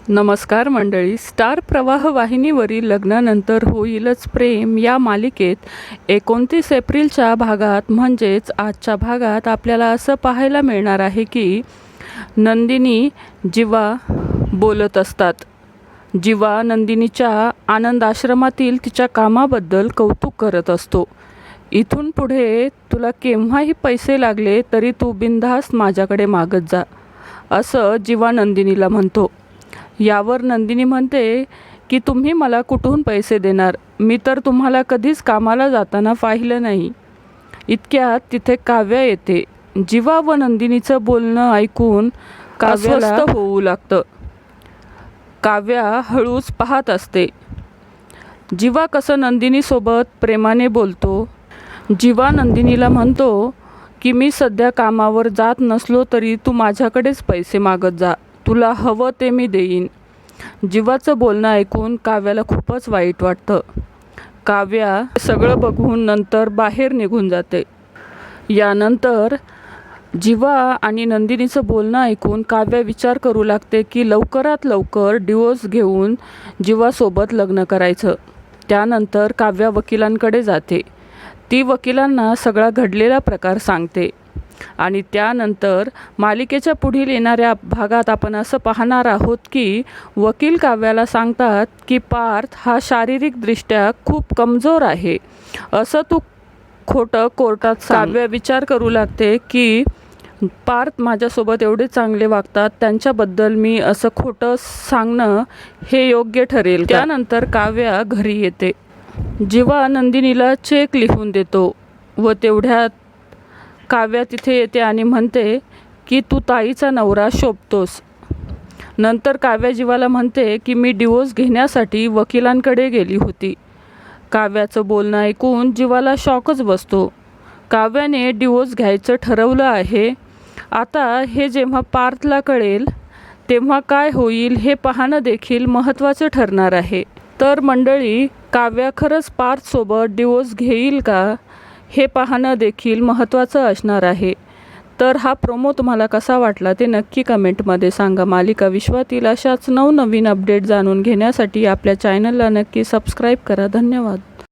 नमस्कार मंडळी. स्टार प्रवाह वाहिनीवरील लग्नानंतर होईलच प्रेम या मालिकेत 29 एप्रिलच्या भागात म्हणजेच आजच्या भागात आपल्याला असं पाहायला मिळणार आहे की नंदिनी जीवा बोलत असतात. जीवा नंदिनीच्या आनंद आश्रमातील तिच्या कामाबद्दल कौतुक करत असतो. इथून पुढे तुला केव्हाही पैसे लागले तरी तू बिनधास्त माझ्याकडे मागत जा, असं जीवा नंदिनीला म्हणतो. यावर नंदिनी म्हणते की तुम्ही मला कुठून पैसे देणार, मी तर तुम्हाला कधीच कामाला जाताना पाहिलं नाही. इतक्यात तिथे काव्या येते. जीवा व नंदिनीचं बोलणं ऐकून काव्याला होऊ लागतं. काव्या हळूच पाहत असते. जीवा कसं नंदिनीसोबत प्रेमाने बोलतो. जीवा नंदिनीला म्हणतो की मी सध्या कामावर जात नसलो तरी तू माझ्याकडेच पैसे मागत जा, तुला हवं ते मी देईन. जीवाचं बोलणं ऐकून काव्याला खूपच वाईट वाटतं. काव्या सगळं बघून नंतर बाहेर निघून जाते. यानंतर जीवा आणि नंदिनीचं बोलणं ऐकून काव्या विचार करू लागते की लवकरात लवकर डिवोर्स घेऊन जीवासोबत लग्न करायचं. त्यानंतर काव्या वकिलांकडे जाते. ती वकिलांना सगळा घडलेला प्रकार सांगते आणि त्यानंतर मालिकेच्या पुढील येणाऱ्या भागात आपण असं पाहणार आहोत की वकील काव्याला सांगतात की पार्थ हा शारीरिकदृष्ट्या खूप कमजोर आहे, असं तू खोटं कोर्टात सांग. काव्या विचार करू लागते की पार्थ माझ्यासोबत एवढे चांगले वागतात, त्यांच्याबद्दल मी असं खोटं सांगणं हे योग्य ठरेल. त्यानंतर काव्या घरी येते. जीवा नंदिनीला चेक लिहून देतो व तेवढ्यात काव्या तिथे येते आणि म्हणते की तू ताईचा नवरा शोभतोस. नंतर काव्या जीवाला म्हणते की मी डिवोर्स घेण्यासाठी वकिलांकडे गेली होती. काव्याचं बोलणं ऐकून जीवाला शॉकच बसतो. काव्याने डिवोर्स घ्यायचं ठरवलं आहे. आता हे जेव्हा पार्थला कळेल तेव्हा काय होईल हे पाहणं देखील महत्त्वाचं ठरणार आहे. तर मंडळी, काव्या खरंच पार्थसोबत डिवोर्स घेईल का हे पाहणं देखील महत्त्वाचं असणार आहे. तर हा प्रोमो तुम्हाला कसा वाटला ते नक्की कमेंटमध्ये सांगा. मालिका विश्वातील अशाच नवनवीन अपडेट जाणून घेण्यासाठी आपल्या चॅनलला नक्की सबस्क्राईब करा. धन्यवाद.